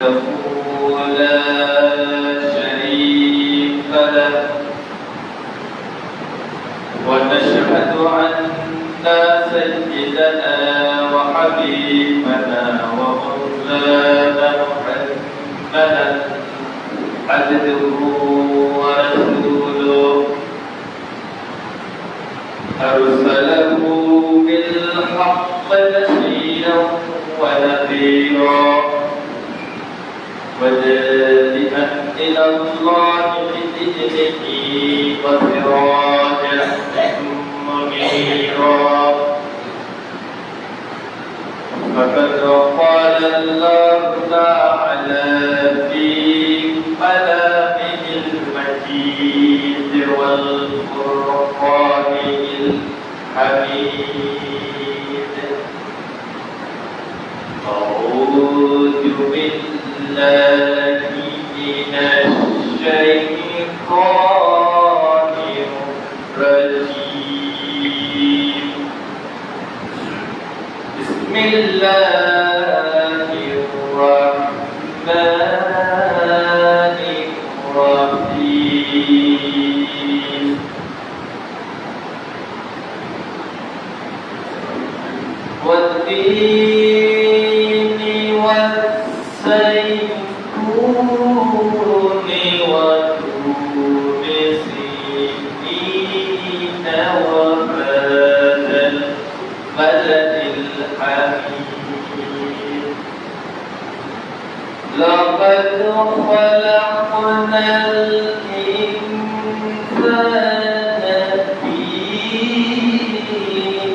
له لا شريك له ونشهد أن سيدنا وحبيبنا ومولانا محمدا عبده ورسوله أرسله بالحق بشيرا ونذيرا وداعيا إلى الله بإذنه وسراجا منيرا فقد قال الله تعالى في كلامه المجيد والفرقان الحميد أعوذ بالله من الشيطان الرجيم بسم الله الرحمن الرحيم والتين والزيتون وطور سينين وهذا البلد الحميد لقد خلقنا الإنسان في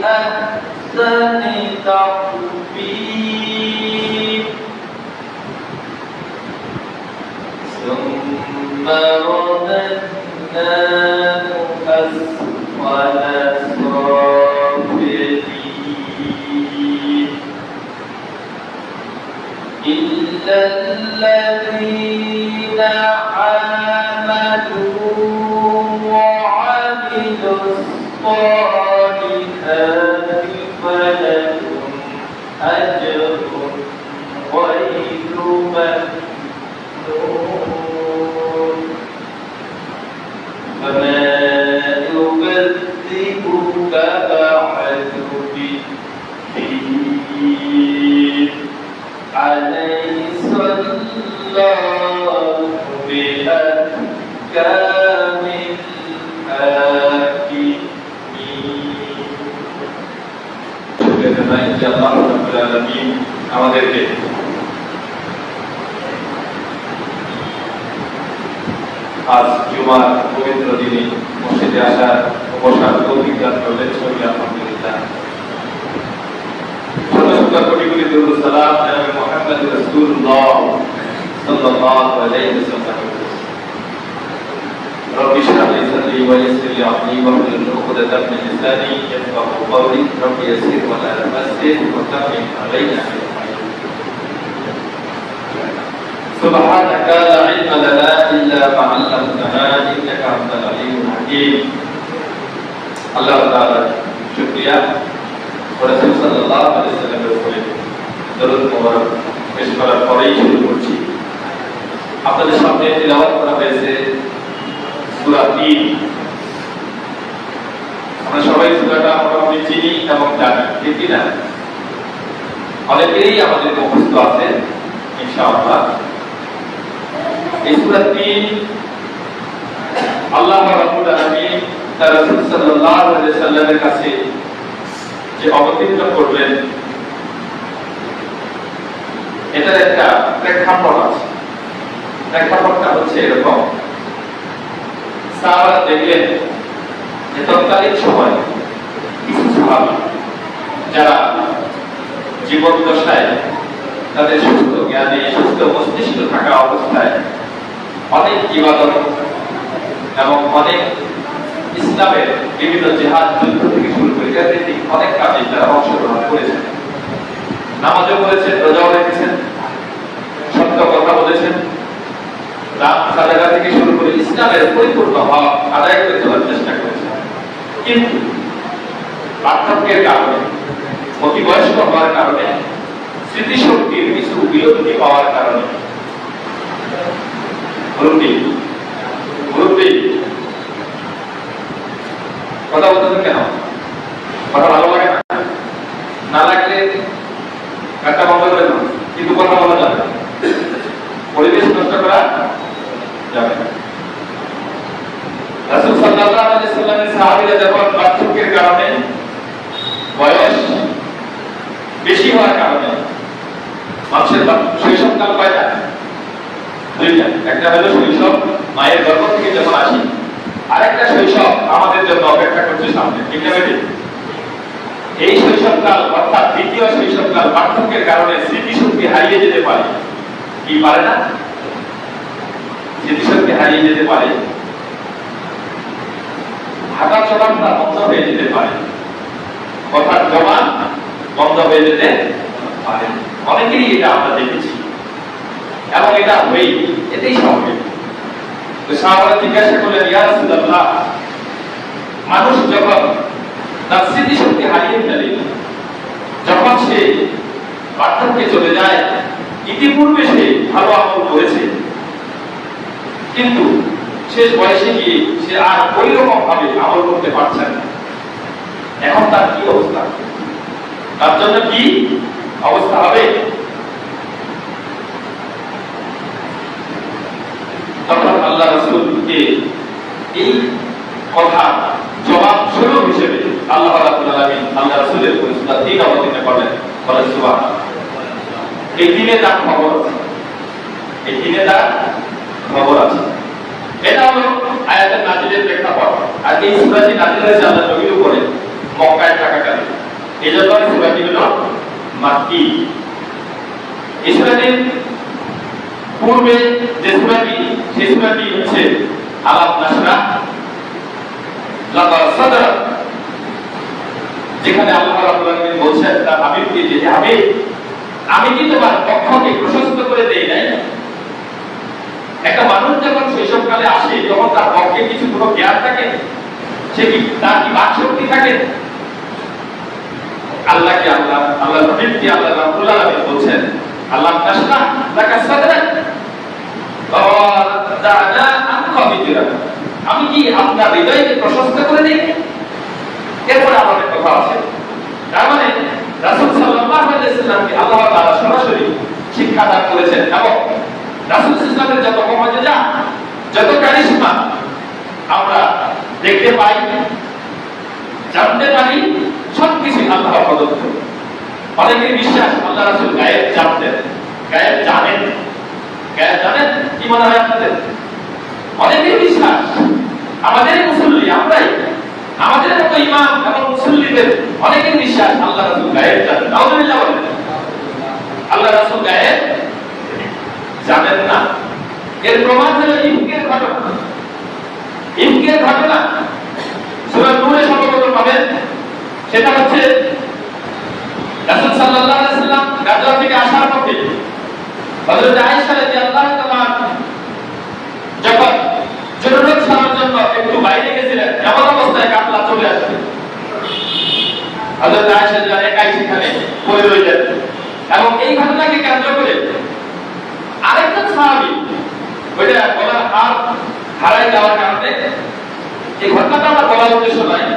أحسن تقويم ثم رددناه أسفل سافلين إلا الذين آمنوا وعملوا الصالحات فلهم أجر غير ممنون فما يكذبك بعد بالدين أليس الله بأحكام الحاكمين আল্লাহ রাব্বুল আলামিন আমাদেরকে আজ জুমার পবিত্র দিনে মসজিদে আসার বসার তৌফিক দান করলেন। আলহামদুলিল্লাহ। সর্বস্তর কোটি কোটি দরুদ সালাম জনাবে মুহাম্মদ রাসূলুল্লাহ সাল্লাল্লাহু আলাইহি ওয়াসাল্লাম। رب اشرح لي صدري ويسر لي امري واحلل عقدة من لساني يفقهوا قولي رب يسر ولا تؤثر وتمم علينا سبحانك لا علم لنا الا ما علمتنا انك انت العليم الحكيم الله تعالى شكرا ورسول সাল্লাল্লাহু আলাইহি ওয়াসাল্লামের উপরে দরুদ মোবারক পেশ করার পরেই শুরু করছি। আপনাদের সামনে তিলাওয়াত করা হয়েছে সূরা ৩। আমরা সবাই সূরাটা মোটামুটি চিনি এবং জানি, ঠিক কি না? অনেকেই আমাদের মুখস্থ আছে ইনশাআল্লাহ। এই সূরা ৩ আল্লাহ রাব্বুল আলামিন তার রাসূল সাল্লাল্লাহু আলাইহি ওয়াসাল্লামের কাছে যে অবতীর্ণ করবেন, এটার একটা প্রেক্ষাপট আছে। প্রেক্ষাপটটা হচ্ছে এরকম, সাহাবারা দেখলেন যে তৎকালীন সময় কিছু সাহাবী যারা জীবন দশায় তাদের সুস্থ জ্ঞানে সুস্থ মস্তিষ্ক থাকা অবস্থায় অনেক ইবাদত এবং অনেক ইসলামের বিভিন্ন জিহাদ যুদ্ধ থেকে শুরু করে অনেক কাজে তারা অংশগ্রহণ করেছেন। নামাজও করেছেন, রোজাও রেখেছেন, সত্য কথা বলেছেন, রাত সাদাকা থেকে শুরু করে ইসলামের পরিপূর্ণ হক আদায় করে চলার চেষ্টা করেছেন। কিন্তু বার্ধক্যের কারণে, অতিবয়স্ক হওয়ার কারণে, স্মৃতিশক্তির কিছু বিলুপ্তি পাওয়ার কারণে মুরব্বী মুরব্বী কথা বলতেছেন কেন? কথা ভালো লাগে না? না লাগলে একটা বন্ধ করে দাও, কিন্তু কথা বলা যাবে না, পরিবেশ নষ্ট করা যাবে না। রাসূল সাল্লাল্লাহু আলাইহি ওয়াসাল্লামের সাহাবীরা যখন বার্ধক্যের কারণে, বয়স বেশি হওয়ার কারণে, মানুষের শৈশবকাল কয়টা? দুইটা। একটা হলো শৈশব, মায়ের গর্ভ থেকে যখন আসি, আর একটা শৈশব আমাদের জন্য অপেক্ষা করছে সামনে, ঠিক না বেটি? এই শৈশবকাল অর্থাৎ দ্বিতীয় শৈশবকাল বার্ধক্যের কারণে স্মৃতিশক্তি হারিয়ে যেতে পারে। কি পারে না? স্মৃতিশক্তি হারিয়ে যেতে পারে, হাঁটা চলাফেরা বন্ধ হয়ে যেতে পারে, কথার জবান বন্ধ হয়ে যেতে পারে। অনেকেরই এটা আমরা দেখেছি এবং এটা হয়েই, এটাই স্বাভাবিক। তো সাহাবারা জিজ্ঞাসা করলেন, ইয়া রাসূলুল্লাহ, মানুষ যখন তার স্মৃতিশক্তি হারিয়ে ফেলে, যখন সে বার্ধক্যে চলে যায়, ইতিপূর্বে সে ভালো আমল করেছে, কিন্তু শেষ বয়সে গিয়ে সে আর ওই রকম ভাবে আমল করতে পারছে না, এখন তার কি অবস্থা? তার জন্য কি অবস্থা হবে? তখন আল্লাহ রাসূলকে এই কথা জবাব স্বরূপ হিসেবে আল্লাহ রাব্বুল আলামিন আল্লাহ রাসূলের উপর সূরা 3 অবতীর্ণ করলেন। বলেন সুবহানাল্লাহ। এই দিনে তার খবর আছে, এই দিনে তার খবর আছে। এটা হলো আয়াতের নাজিলের প্রেক্ষাপট। আর এই সূরাটি নাজিল হয়েছে আল্লাহর নবীর উপরে মক্কায় থাকাকালে। এজন্য এই সূরাটি হলো মাক্কি। এই সূরাটির পূর্বে যে সূরাটি, সেই সূরাটি হচ্ছে আলাম নাশরাহ লাকা সাদরা, যেখানে আল্লাহ রাব্বুল আলামিন বলছেন তার হাবিবকে, যে হাবিব, আমি কি তোমার পক্ষকে প্রশস্ত করে দেই নাই? একটা মানুষ যখন শৈশবকালে আসে, তখন তার পক্ষে কিছু কোনো জ্ঞান থাকে, সে কি তার কি বাক শক্তি থাকে? আল্লাহকে আল্লাহ নবীকে আল্লাহ রাব্বুল আলামিন বলছেন, আল্লাহ নাশরাহ লাকা সাদরা ওয়াদানা আনকা বিজরাক, আমি কি আপনার হৃদয়কে প্রশস্ত করে দেই? এরপরে আমাদের কথা আছে। তার মানে রাসূল সাল্লাল্লাহু আলাইহি ওয়াসাল্লামকে আল্লাহ তাআলা সরাসরি শিক্ষা দান করেছেন এবং রাসূল সাল্লাল্লাহু আলাইহি ওয়াসাল্লামের যত মুআজিজা, যত কারিশমা আমরা দেখতে পাই, জানতে পারি, সবকিছু আল্লাহর প্রদত্ত। অনেকের বিশ্বাস আল্লাহ রাসূল গায়েব জানতেন, গায়েব জানেন। গায়েব জানেন কি মনে হয় আপনাদের? অনেকের বিশ্বাস, আমাদের মুসল্লি আমরাই, আমাদের মতো ইমাম এবং মুসল্লিদের অনেকের বিশ্বাস আল্লাহ রাসূল গায়েব জানেন। নাউযুবিল্লাহ বলেন, আল্লাহ রাসূল গায়েব জানেন না। এর প্রমাণ হলো ইফকের ঘটনা। ইফকের ঘটনা সূরা নূরে সর্বপ্রথম পাবেন। সেটা হচ্ছে রাসূল সাল্লাল্লাহু আলাইহি ওয়াসাল্লাম গাজওয়া থেকে আসার পথে হযরত আয়েশা রাদিয়াল্লাহু তাআলা যখন জরুরত সারার জন্য একটু বাইরে গেছিলেন, এমন অবস্থায় কাফলা চলে আসে। হযরত আয়েশা একাই সেখানে পড়ে রইলেন এবং এই ঘটনাকে কেন্দ্র করে আরেকজন সাহাবী, ওইটা গলার হার হারাই যাওয়ার কারণে, এই ঘটনাটা আমার বলার উদ্দেশ্য নয়,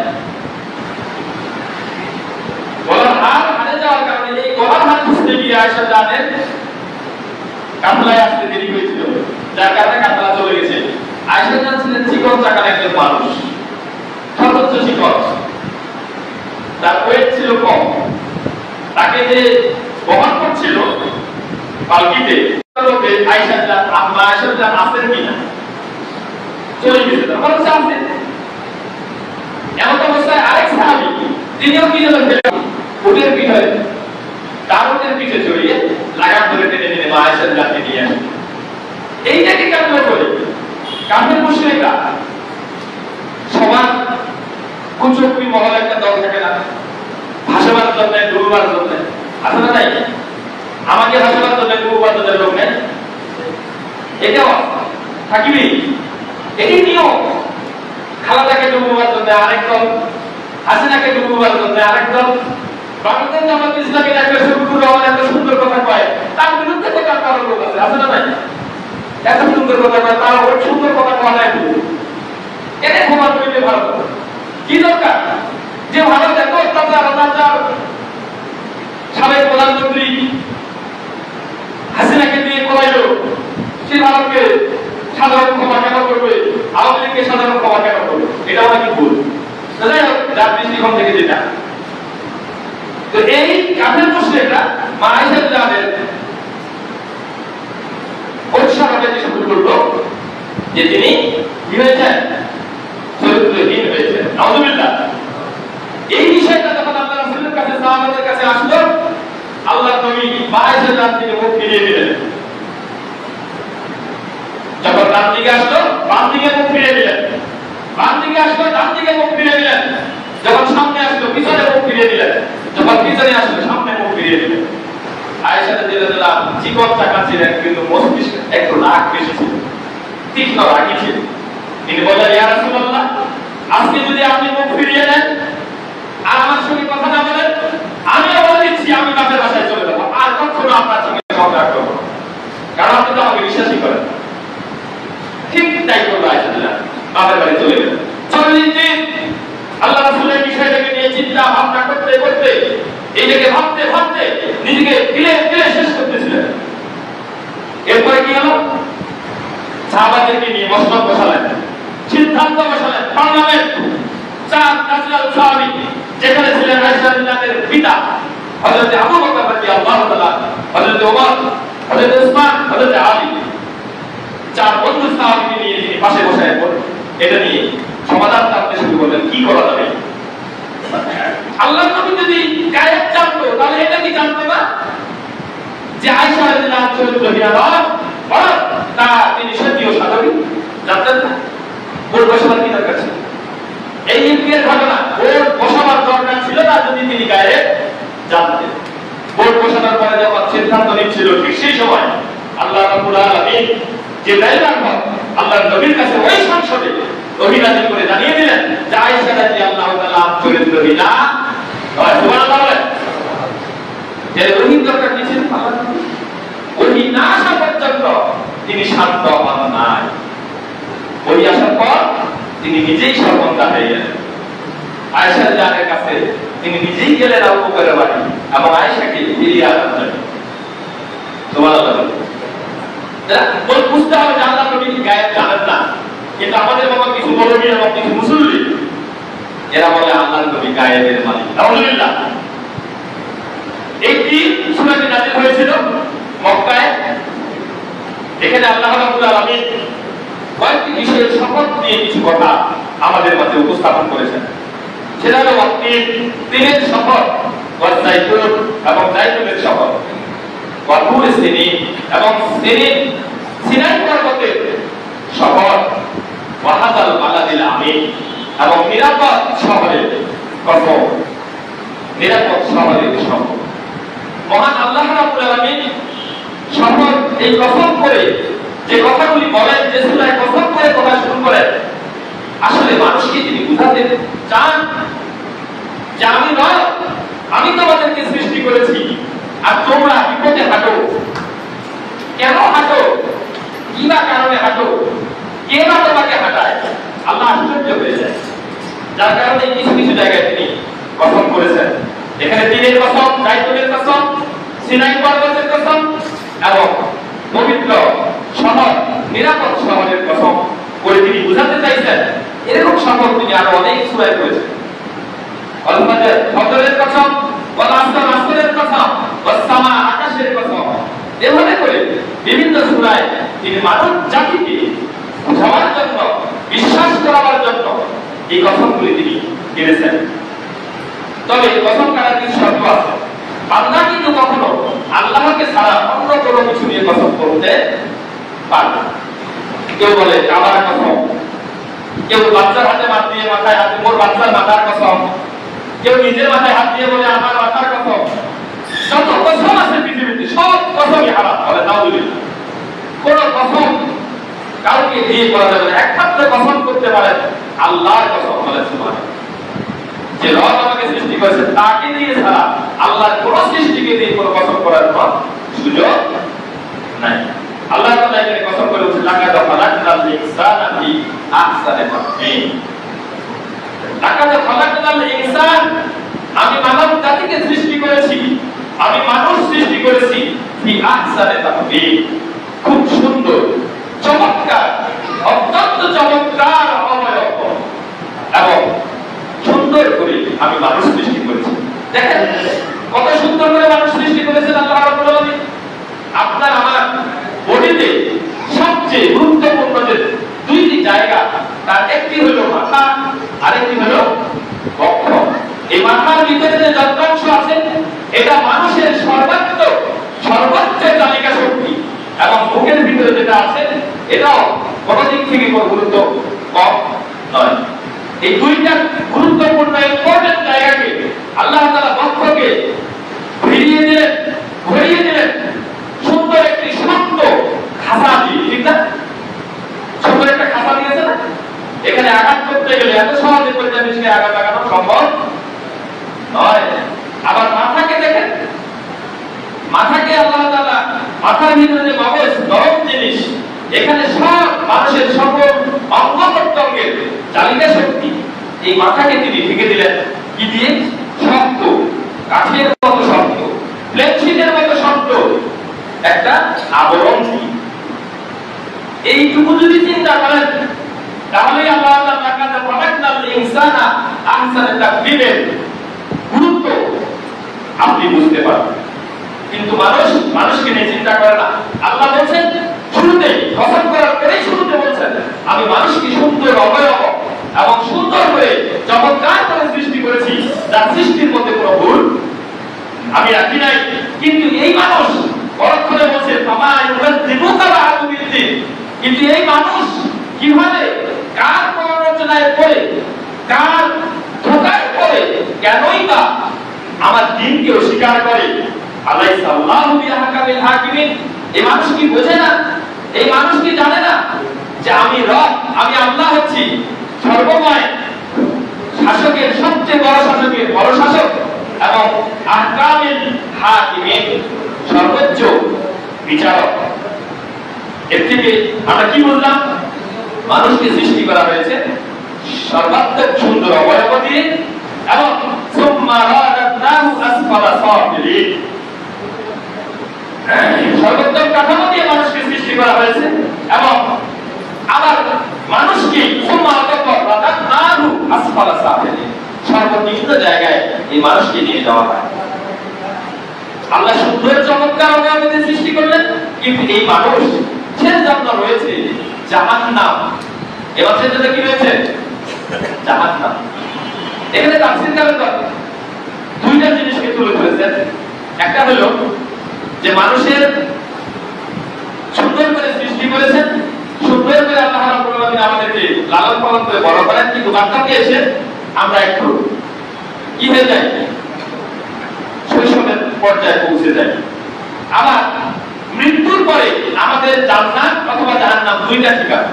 গলার হার হারিয়ে যাওয়ার কারণে এই গলার হার খুঁজতে গিয়ে আয়েশা জানেন কাফলায় আসতে দেরি হয়েছিল, যার কারণে কাফলা চলে গেছে। আয়েশা ছিলেন চিকন চাকার একজন মানুষ, সর্বোচ্চ চিকন, তার ওয়েট ছিল কম, তাকে যে বহন করছিল পালকিতে, আয়েশা আম্মা আয়েশা আসেন কিনা, চলে গেছে, তখন আছেন। এমন অবস্থায় আরেক সাহাবী, তিনিও কি হলেন, উটের পিঠে, তার উটের পিঠে চড়িয়ে লাগাম ধরে টেনে টেনে মা আয়েশার কাছে নিয়ে আসে। এইটাকে কেন্দ্র করে কাফের মুশরিকরা, সবার কুচক্রি মহল একটা দল থাকে না, ভাষাবার জন্য, ডুববার জন্য, আছে না? নাই আমাকে ভাষাবার জন্য, ডুববার জন্য লোক নেই, এটাও থাকিবি, এটি নিয়ম। খালাটাকে ডুববার জন্য আরেক দল, হাসিনাকে ডুববার জন্য আরেক দল, বাংলাদেশ জামাত ইসলামী একটা সুন্দর রহমান একটা সুন্দর কথা কয়, তার বিরুদ্ধে কথা কারো লোক আছে না? নাই এত সুন্দর কথা কয়, তারা ওই সুন্দর কথা কয় নাই, এটা ক্ষমা করিলে ভালো কি দরকার? যে ভারত এত অত্যাচার অত্যাচার সাবেক প্রধানমন্ত্রী হাসিনাকে দিয়ে করাইলো, সে ভারতকে সাধারণ ক্ষমা কেন করবে? আওয়ামী লীগকে সাধারণ ক্ষমা কেন করবে? এটা নাকি ভুল। যাই হোক, যার দৃষ্টিকোণ থেকে যেটা, তো এই কাফের মুশরিকরা মা আয়েশা রাদিয়াল্লাহু আনহা শুরু করলো যে তিনি কি হয়েছেন? চরিত্রহীন হয়েছেন। নাউযুবিল্লাহ। এই বিষয়টা যখন আল্লাহ রাসূলের কাছে সাহাবাদের কাছে আসলো, আল্লাহর নবী মা আয়েশা রাদিয়াল্লাহু আনহা থেকে মুখ ফিরিয়ে দিলেন। যখন ডান দিকে আসলো, বাম দিকে মুখ ফিরিয়ে দিলেন। বাম দিকে আসলো, ডান দিকে মুখ ফিরিয়ে দিলেন। যখন সামনে আসলো, পিছনে মুখ ফিরিয়ে দিলেন। যখন পিছনে আসলো, সামনে মুখ ফিরিয়ে দিলেন। আয়েশা রাদিয়াল্লাহু আনহা জীবন টাকা ছিলেন, কিন্তু মস্তিষ্ক একটু রাগ বেশি ছিল, তীক্ষ্ণ রাগী ছিল। তিনি বললেন, ইয়া রাসূলুল্লাহ, আজকে যদি আপনি মুখ ফিরিয়ে দেন আর আমার সঙ্গে কথা না বলেন, আমিও বলে দিচ্ছি আমি বাপের বাসায় চলে যাবো, আর কখনো আপনার সঙ্গে সংসার করবো না, কারণ আপনি তো আমাকে বিশ্বাসই করেন। ঠিক তাই করলো আয়েশা রাদিয়াল্লাহু আনহা, বাপের বাড়ি চলে গেলেন। 40 দিন আল্লাহ রাসূলের বিষয়টাকে নিয়ে চিন্তা ভাবনা করতে করতে, এইটাকে ভাবতে ভাবতে নিজেকে গিলে শেষ করতেছিলেন। এরপরে কি হলো? সাহাবাদেরকে নিয়ে মসনদ বসালেন, সিদ্ধান্ত বসালেন, পার্লামেন্ট। 4 নাজরাল সাহাবী, যেখানে ছিলেন আয়েশা রাদিয়াল্লাহু আনহার পিতা হযরত আবু বকর রাদিয়াল্লাহু তাআলা, হযরত ওমর, হযরত উসমান, হযরত আলী, 4 বন্ধু সাহাবীকে নিয়ে তিনি পাশে বসায় এটা নিয়ে সমাধান করতে শুরু করলেন, কি করা যাবে। আল্লাহর নবী যদি গায়েব জানতো, তাহলে এটা কি জানতো না যে আয়েশা রাদিয়াল্লাহু আনহা চরিত্রহীন নন, বরং তা তিনি সত্যিও সাধবী? জানতেন না। বোর্ড বসাবার কি দরকার ছিল? এই ইফকের ঘটনা বোর্ড বসাবার দরকার ছিল না যদি তিনি গায়েব জানতেন। বোর্ড বসানোর পরে যখন সিদ্ধান্ত নিচ্ছিল, ঠিক সেই সময় আল্লাহ রাব্বুল আলামিন জিবরাইল আল্লাহর নবীর কাছে ওই সংসদে ওহী নাযিল করে জানিয়ে দিলেন যে আয়েশা রাদিয়াল্লাহু তাআলা চরিত্রহীন। সুবহানাল্লাহ বলেন। এর ওহী দরকার কি ছিল? ওহী না আসা পর্যন্ত তিনি শান্ত হন নাই। ওহী আসার পর তিনি নিজেই সর্বদা হয়ে গেলেন। আয়েশা রাদিয়াল্লাহু কাছে তিনি নিজেই গেলেন আবু বকরের বাড়ি এবং আয়েশাকে ফিরিয়ে আনার জন্য। সুবহানাল্লাহ। বল বুঝতে হবে যে আল্লাহ নবী গায়েব জানেন না, কিন্তু আমাদের বাবা কিছু মৌলবী এবং কিছু মুসল্লি এরা বলে আল্লাহর নবী গায়েবের মালিক। আলহামদুলিল্লাহ। একটি সূরাটি নাযিল হয়েছিল মক্কায়। এখানে আল্লাহ রাব্বুল আলামিন কয়েকটি বিষয়ের শপথ নিয়ে কিছু কথা আমাদের মাঝে উপস্থাপন করেছেন। সেটা হলো তিনের শপথ, ওয়াজাইতুন এবং জাইতুনের শপথ, ওয়াতুর সিনিন এবং সিনাই পর্বতের শপথ, ওয়াহাদাল বালাদিল আমিন এবং নিরাপদ শহরের কসম, নিরাপদ শহরের শপথ। মহান আল্লাহ রাব্বুল আলামিন শপথ এই কসম করে যে কথাগুলি বলেন, যে সূরায় কসম করে কথা শুরু করেন, আসলে মানুষকে তিনি বুঝাতে চান যে আমি নয়, আমি তোমাদেরকে সৃষ্টি করেছি, আর তোমরা বিপদে হাঁটো। কেন হাঁটো? কি বা কারণে হাঁটো? কে বা তোমাকে হাঁটায়? আল্লাহ আশ্চর্য হয়ে যায়। যার কারণে কিছু কিছু জায়গায় তিনি কসম করেছেন। এখানে তিনের কসম, জাইতুনের কসম, সিনাই পর্বতের কসম এবং পবিত্র শহর, নিরাপদ শহরের কসম করে তিনি বুঝাতে চাইছেন। এরকম শপথ তিনি আরো অনেক সূরায় করেছেন। আল ফাজর, ফজরের কসম, ওয়াল আসর, আসরের কসম, ওয়াস সামা, আকাশের কসম। এভাবে করে বিভিন্ন সূরায় তিনি মানব জাতিকে বোঝাবার জন্য, বিশ্বাস করাবার জন্য এই কসমগুলি তিনি দিয়েছেন। তবে এই কসম করার কিছু শর্ত আছে। বান্দা কিন্তু কখনো আল্লাহকে ছাড়া অন্য কোনো কিছু নিয়ে কসম করতে পারবে না। কেউ বলে কাবার কসম, কেউ বাচ্চার হাতে হাত দিয়ে মাথায় হাত, মোর বাচ্চার মাথার কসম, কেউ নিজের মাথায় হাত দিয়ে বলে আমার মাথার কসম। যত কসম আছে পৃথিবীতে সব কসমই হারাম। বলে নাউযুবিল্লাহ। কোন কসম কাউকে দিয়ে করা যাবে না, একমাত্র কসম করতে পারে আল্লাহর কসম। বলে সুবহানাল্লাহ। যে রব আমাকে সৃষ্টি করেছে তাকে দিয়ে ছাড়া আল্লাহর কোন সৃষ্টিকে দিয়ে কোন কসম করার কোনো সুযোগ নাই। আল্লাহ তাআলা এখানে কসম করে বলেছেন লাকাদ খালাকনাল ইনসানা ফি আহসানি তাকওয়িম। লাকাদ খালাকনাল ইনসান, আমি মানব জাতিকে সৃষ্টি করেছি, আমি মানুষ সৃষ্টি করেছি ফি আহসানি তাকওয়িম, খুব সুন্দর চমৎকার, অত্যন্ত চমৎকার অবয়ব এবং সুন্দর করে আমি মানুষ সৃষ্টি করেছি। দেখেন কত সুন্দর করে মানুষ সৃষ্টি করেছেন আল্লাহ রাব্বুল আলামিন। আপনার আমার বডিতে সবচেয়ে গুরুত্বপূর্ণ যে দুইটি জায়গা, তার একটি হলো মাথা, আরেকটি হলো বক্ষ। এই মাথার ভিতরে যে যন্ত্রাংশ আছে, এটা মানুষের সর্বোচ্চ চালিকা শক্তি, এবং বুকের ভিতরে যেটা আছে এটাও কোনো দিক থেকে কোনো গুরুত্ব কম নয়। এই দুইটা গুরুত্বপূর্ণ ইম্পর্টেন্ট জায়গাকে আল্লাহ তাআলা বক্ষকে ঘুরিয়ে দিলেন সুন্দর একটি শক্ত খাঁচা দিয়ে, ঠিক না? সুন্দর একটা খাঁচা দিয়েছে না? এখানে আঘাত করতে গেলে এত সহজে পরিচালিত আঘাত লাগানো সম্ভব নয়। আবার মাথাকে দেখেন, মাথাকে আল্লাহ তাআলা মাথার ভিতরে যে মগজ নরম জিনিস, এখানে সব মানুষের সকল অঙ্গ প্রত্যঙ্গের চালিকা শক্তি, এই মাথাকে তিনি ঢেকে দিলেন কি দিয়ে? শক্ত কাঠের মতো শক্ত, প্লেটশিটের মতো শক্ত একটা আবরণ দিয়ে। এইটুকু যদি চিন্তা করেন তাহলে আল্লাহ তাআলা লাকাদ খালাকনাল ইনসানা আহসানি তাকওয়িমের গুরুত্ব আপনি বুঝতে পারবেন। কিন্তু মানুষকে নিয়ে চিন্তা করে না। আল্লাহ বলছেন শুরুতে, কসম করার পরেই শুরুতে বলছেন আমি মানুষকে সুন্দর অবয়ব এবং সুন্দর করে চমৎকার করে সৃষ্টি করেছি, যার সৃষ্টির মধ্যে কোনো ভুল আমি রাখি নাই। কিন্তু এই মানুষ পরক্ষণে বলছে কিন্তু এই মানুষ কিভাবে কার প্ররোচনায় পড়ে, কার ধোঁকায় পড়ে, কেনই বা আমার দ্বীনকে অস্বীকার করে? আলাইসাল্লাহু বিআহকামিল হাকিমিন। এই মানুষ কি বোঝে না? এই মানুষ কি জানে না যে আমি রব, আমি আল্লাহ হচ্ছি সর্বময় শাসকের সবচেয়ে বড় শাসকের বড় শাসক এবং আহকামিল হাকিমিন সর্বোচ্চ বিচারক। এর থেকে আমরা কি বললাম? মানুষকে সৃষ্টি করা হয়েছে সর্বাত্মক সুন্দর অবয়ব দিয়ে এবং সুম্মা রাদানাহু আসফালা সাফিলিন, সর্বোত্তম কাঠামো দিয়ে মানুষকে সৃষ্টি করা হয়েছে এবং আবার মানুষকে সুম্মা রাদানাহু আসফালা সাফিলিন, সর্বনিম্ন জায়গায় এই মানুষকে নিয়ে যাওয়া হয়। আল্লাহ সুন্দর চমৎকার অবয়ব দিয়ে সৃষ্টি করলেন, কিন্তু এই মানুষ সে জন্য রয়েছে জাহান্নাম। এবার সে জন্য কি রয়েছে? জাহান্নাম। এখানে তাফসীরকাররা দুইটা জিনিসকে তুলে ধরেছেন। একটা হলো যে মানুষের সুন্দর করে সৃষ্টি করেছেন, সুন্দর করে আল্লাহ রাব্বুল আলামিন আমাদেরকে লালন পালন করে বড় করেন, কিন্তু বাচ্চাকে এসে আমরা একটু কি হয়ে যাই? শৈশবের পর্যায়ে পৌঁছে যাই। আবার মৃত্যুর পরে আমাদের জান্নাত অথবা জাহান্নাম দুইটা ঠিকানা।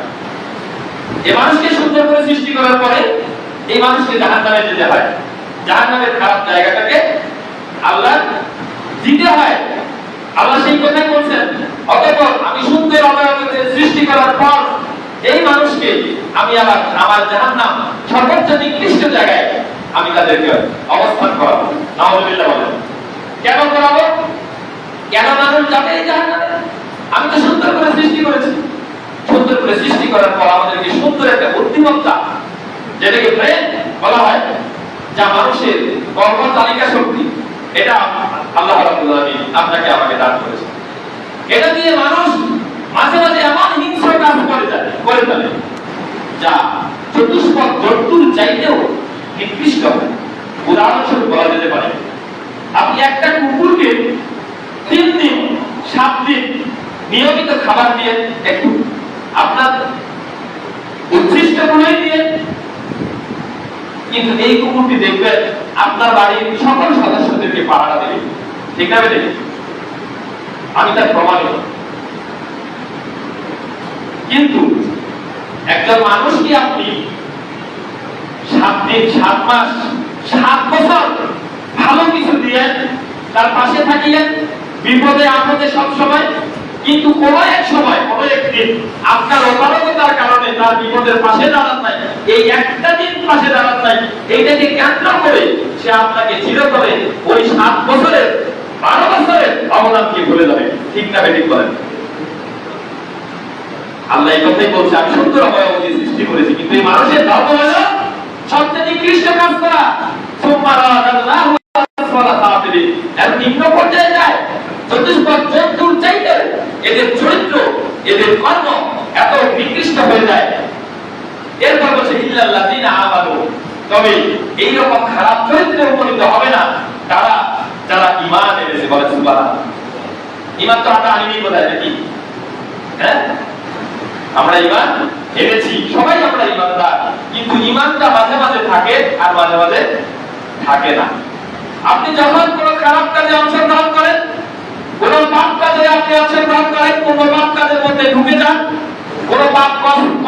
এই মানুষকে সুন্দর করে সৃষ্টি করার পরে এই মানুষকে জাহান্নামে যেতে হয়। জাহান্নামের খারাপ জায়গাটাকে আল্লাহ দিতে হয়। আল্লাহ সেই কথাই বলছেন, অতঃপর আমি সুন্দর অবয়বকে সৃষ্টি করার পর এই মানুষকে আমি আবার আমার জাহান্নাম সর্বোচ্চ নিকৃষ্ট জায়গায় আমি তাদেরকে অবস্থান করাবো। নাউযুবিল্লাহ বলেন। কেন করাবো? কেন মানুষ যাবে জাহান্নামে? আমি তো সুন্দর করে সৃষ্টি করেছি। সুন্দর করে সৃষ্টি করার পর আমাদেরকে সুন্দর একটা বুদ্ধিমত্তা, যেটাকে ব্রেন বলা হয়, যা মানুষের কর্ম তালিকা শক্তি, এটা আল্লাহ রাব্বুল আলামিন আপনাকে আমাকে দান করেছেন। এটা দিয়ে মানুষ মাঝে মাঝে এমন হিংস্র কাজ করে ফেলে যা চতুষ্পদ জন্তুর চাইতেও নিকৃষ্ট হয়। উদাহরণস্বরূপ বলা যেতে পারে, আপনি একটা কুকুরকে 3 দিন 7 দিন নিয়মিত খাবার দিয়ে, একটু আপনার উচ্ছিষ্ট গুলোই দিয়ে, কিন্তু এই কুকুরটি দেখবেন আপনার বাড়ির সকল সদস্যদেরকে পাহারা দেবে। ঠিক না বেটে? আমি তার প্রমাণিত। কিন্তু একজন মানুষকে আপনি 7 দিন 7 মাস 7 বছর ভালো কিছু দিয়ে তার পাশে থাকিলেন, বিপদে আপদে সব সময়, কিন্তু কোনো এক সময় কোনো একদিন আপনার অপারগতার কারণে তার বিপদের পাশে দাঁড়ান নাই, এই একটা দিন পাশে দাঁড়ান নাই, এইটাকে কেন্দ্র করে সে আপনাকে চিরতরে ওই 7 বছরের 12 বছরের অবদানকে ভুলে যাবে। ঠিক না ঠিক বলেন? আল্লাহ এই কথাই বলছে, আমি সুন্দর অবয়বকে সৃষ্টি করেছি, কিন্তু এই মানুষের ধর্ম হলো সবচেয়ে নিকৃষ্ট কাজ করা। এর নিম্ন পর্যায়ে যায়, চতুষ্পদ জন্তুর চাইতে এদের চরিত্র, এদের কর্ম এত নিকৃষ্ট হয়ে যায়। এরপর বলছে ইল্লাল্লাযীনা আমানু, তবে এইরকম খারাপ চরিত্রে উপনীত হবে না তারা যারা ঈমান এনেছে। বলে সুবহানাল্লাহ। ঈমান তো আমরা আনিনি বোধহয় নাকি? হ্যাঁ, আমরা ঈমান এনেছি, সবাই আমরা ঈমানদার, কিন্তু ঈমানটা মাঝে মাঝে থাকে আর মাঝে মাঝে থাকে না। আপনি যখন কোনো খারাপ কাজে অংশগ্রহণ করেন, কোন পাপ কাজে আপনি অংশগ্রহণ করেন, কোন পাপ কাজের মধ্যে ঢুকে যান, কোন পাপ কর্ম,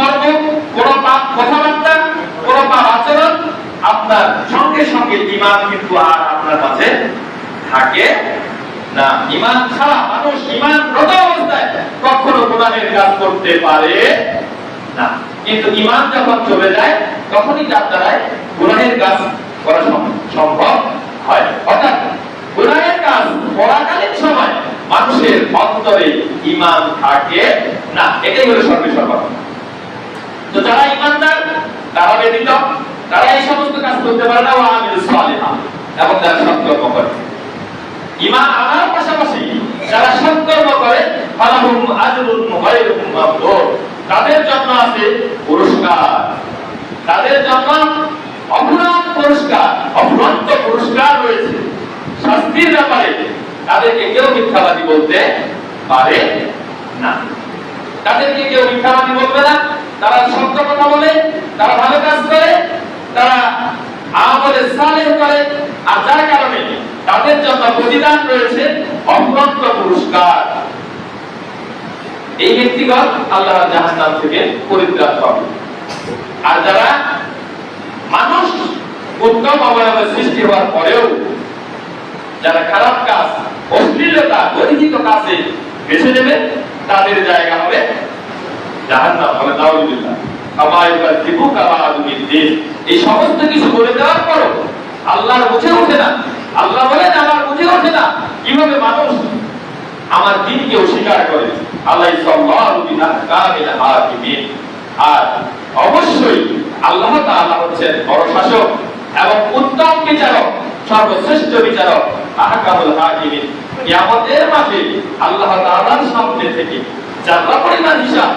কোন পাপ কথাবার্তা, কোন পাপ আচরণ, আপনার সঙ্গে সঙ্গে ঈমান কিন্তু আর আপনার মাঝে থাকে না। ঈমান ছাড়া মানুষ ঈমানরত অবস্থায় কখনো গুনাহের কাজ করতে পারে না, কিন্তু ঈমান যখন চলে যায় তখনই তার দ্বারা গুনাহের কাজ করা সম্ভব হয়। অর্থাৎ গুনাহের কাজ করাকালীন সময় মানুষের অন্তরে ঈমান থাকে না, এটাই হলো সর্বসর্বা। তো যারা ঈমানদার তারা ব্যতীত তারা এই সমস্ত কাজ করতে পারে না। ওয়া আমিলুস সালিহাত, এবং যারা সৎকর্ম করে, ঈমান আনার পাশাপাশি যারা সৎকর্ম করে, ফালাহুম আজরুন গায়রু মামনুন, তাদের জন্য আছে পুরস্কার, তাদের জন্য অফুরন্ত পুরস্কার, অফুরন্ত পুরস্কার রয়েছে। শাস্তির ব্যাপারে তাদেরকে কেউ মিথ্যাবাদী বলতে পারে না, তাদেরকে কেউ মিথ্যাবাদী বলবে না। তারা সত্য কথা বলে, তারা ভালো কাজ করে, তারা আমলে সালেহ করে, আর যার কারণে তাদের জন্য প্রতিদান রয়েছে অফুরন্ত পুরস্কার। এই ব্যক্তিগণ আল্লাহর জাহান্নাম থেকে পরিত্রাণ পাবে। আর যারা মানুষ উত্তম অবয়বের সৃষ্টি হওয়ার পরেও যারা খারাপ কাজ, অশ্লীলতা, গর্হিত কাজে বেছে নেবে, তাদের জায়গা হবে জাহান্নাম। বলে নাউযুবিল্লাহ। এই সমস্ত কিছু বলে দেওয়ার পরও আল্লাহর বুঝে ওঠে না। আল্লাহ বলেন আমার বুঝে ওঠে না কিভাবে মানুষ আমার দ্বীনকে অস্বীকার করে। আল্লাহু বিআহকামিল হাকিমিন। আর অবশ্যই আল্লাহ তাআলা হচ্ছেন বড় শাসক এবং উত্তম বিচারক, সর্বশ্রেষ্ঠ বিচারক। আহকামুল হাকিমিন, কিয়ামতের মাঠে আল্লাহ তাআলার সামনে থেকে যারা পরিমাণ হিসাব,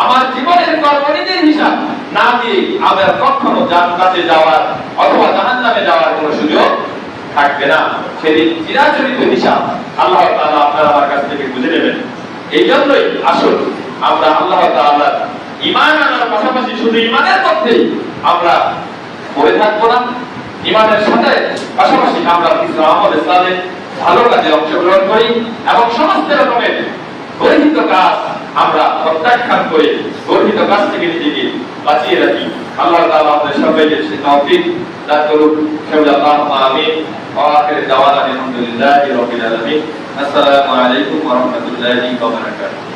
আমার জীবনের কর্মনীতির হিসাব না দিয়ে আমার কখনো জান্নাতে যাওয়ার অথবা জাহান্নামে যাওয়ার কোনো সুযোগ থাকবে না। সেদিন চিরাচরিত হিসাব আল্লাহ তাআলা আপনার আমার কাছ থেকে বুঝে নেবেন। এই জন্যই আসুন আমরা আল্লাহ তাআলার ঈমান আনার পাশাপাশি শুধু ঈমানের মধ্যেই আমরা পড়ে থাকবো না, ঈমানের সাথে পাশাপাশি আমরা কিছু আমলে সালেহ, ভালো কাজে অংশগ্রহণ করি এবং সমস্ত রকমের গর্হিত কাজ আমরা প্রত্যাখ্যান করে গর্হিত কাজ থেকে নিজেকে বাঁচিয়ে রাখি। আল্লাহ তাআলা আমাদের সবাইকে সে তৌফিক দান করুন। আল্লাহুম্মা আমিন। ওয়া আখিরু দাওয়ানা আলহামদুলিল্লাহি রাব্বিল আলামিন। আসসালামু আলাইকুম ওয়া রাহমাতুল্লাহি ওয়া বারাকাতুহু।